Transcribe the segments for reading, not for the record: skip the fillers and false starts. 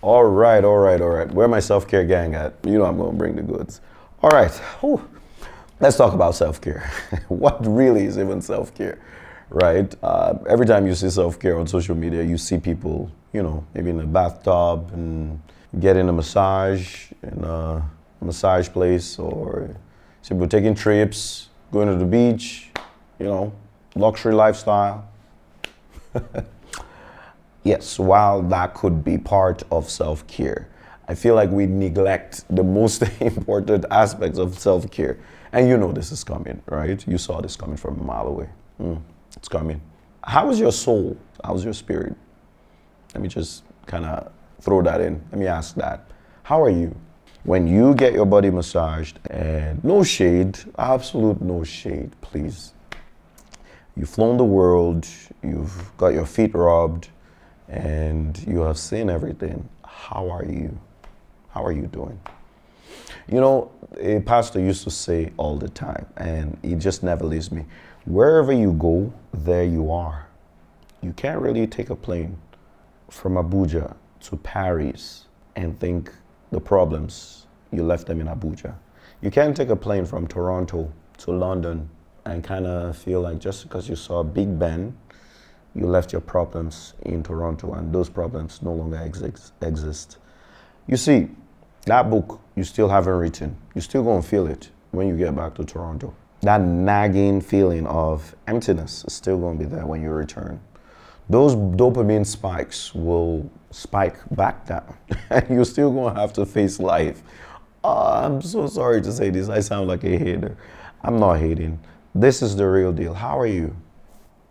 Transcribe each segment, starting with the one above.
All right. Where my self-care gang at? You know I'm gonna bring the goods. All right. Whew. Let's talk about self-care. What really is even self-care, right? Every time you see self-care on social media, you see people, maybe in the bathtub and getting a massage in a massage place, or see people taking trips, going to the beach, luxury lifestyle. Yes, while that could be part of self-care, I feel like we neglect the most important aspects of self-care. And you know this is coming, right? You saw this coming from a mile away. It's coming. How is your soul? How's your spirit? Let me just kind of throw that in. Let me ask that. How are you? When you get your body massaged, and no shade, absolute no shade, please. You've flown the world, you've got your feet rubbed, and you have seen everything. How are you? How are you doing? A pastor used to say all the time, and he just never leaves me. Wherever you go, there you are. You can't really take a plane from Abuja to Paris and think the problems, you left them in Abuja. You can't take a plane from Toronto to London and kind of feel like just because you saw Big Ben, you left your problems in Toronto and those problems no longer exist. You see, that book you still haven't written, you're still going to feel it when you get back to Toronto. That nagging feeling of emptiness is still going to be there when you return. Those dopamine spikes will spike back down and you're still going to have to face life. I'm so sorry to say this. I sound like a hater. I'm not hating. This is the real deal. How are you?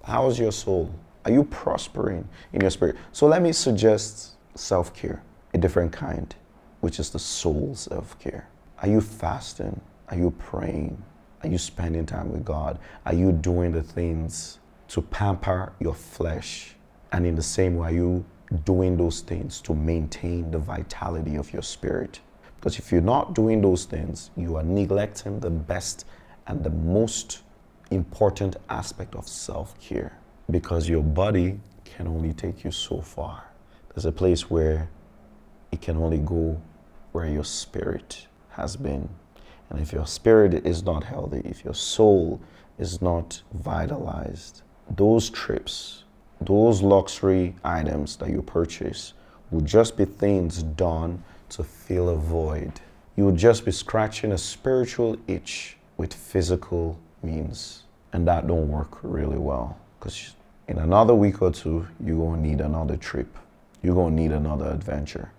How is your soul? Are you prospering in your spirit? So let me suggest self-care, a different kind, which is the soul self-care. Are you fasting? Are you praying? Are you spending time with God? Are you doing the things to pamper your flesh? And in the same way, are you doing those things to maintain the vitality of your spirit? Because if you're not doing those things, you are neglecting the best and the most important aspect of self-care, because your body can only take you so far. There's a place where it can only go where your spirit has been. And if your spirit is not healthy, if your soul is not vitalized, those trips, those luxury items that you purchase will just be things done to fill a void. You will just be scratching a spiritual itch with physical means. And that don't work really well, because in another week or two, you're going to need another trip. You're going to need another adventure.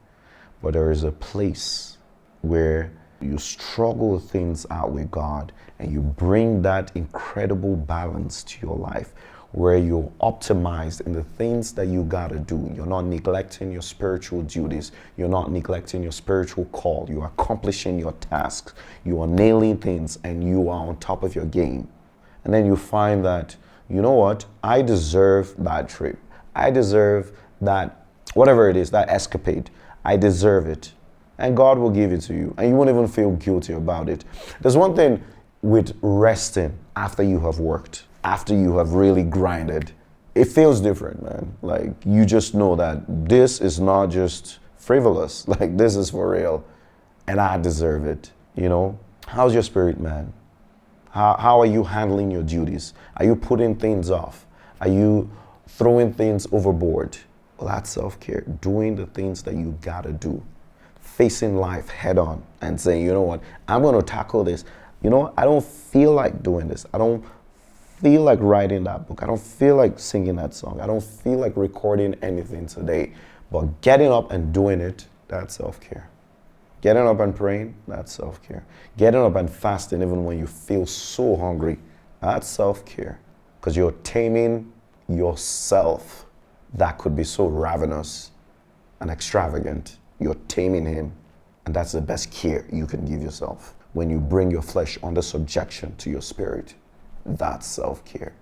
But there is a place where you struggle things out with God and you bring that incredible balance to your life, where you're optimized in the things that you got to do. You're not neglecting your spiritual duties. You're not neglecting your spiritual call. You're accomplishing your tasks. You are nailing things and you are on top of your game. And then you find that, you know what? I deserve that trip. I deserve that, whatever it is, that escapade. I deserve it. And God will give it to you. And you won't even feel guilty about it. There's one thing with resting after you have worked, after you have really grinded. It feels different, man. Like, you just know that this is not just frivolous. Like, this is for real. And I deserve it, How's your spirit, man? How are you handling your duties? Are you putting things off? Are you throwing things overboard? Well, that's self-care. Doing the things that you gotta do. Facing life head on and saying, you know what, I'm gonna tackle this. I don't feel like doing this. I don't feel like writing that book. I don't feel like singing that song. I don't feel like recording anything today. But getting up and doing it, that's self-care. Getting up and praying, that's self-care. Getting up and fasting even when you feel so hungry, that's self-care. Because you're taming yourself that could be so ravenous and extravagant. You're taming him. And that's the best care you can give yourself. When you bring your flesh under subjection to your spirit, that's self-care.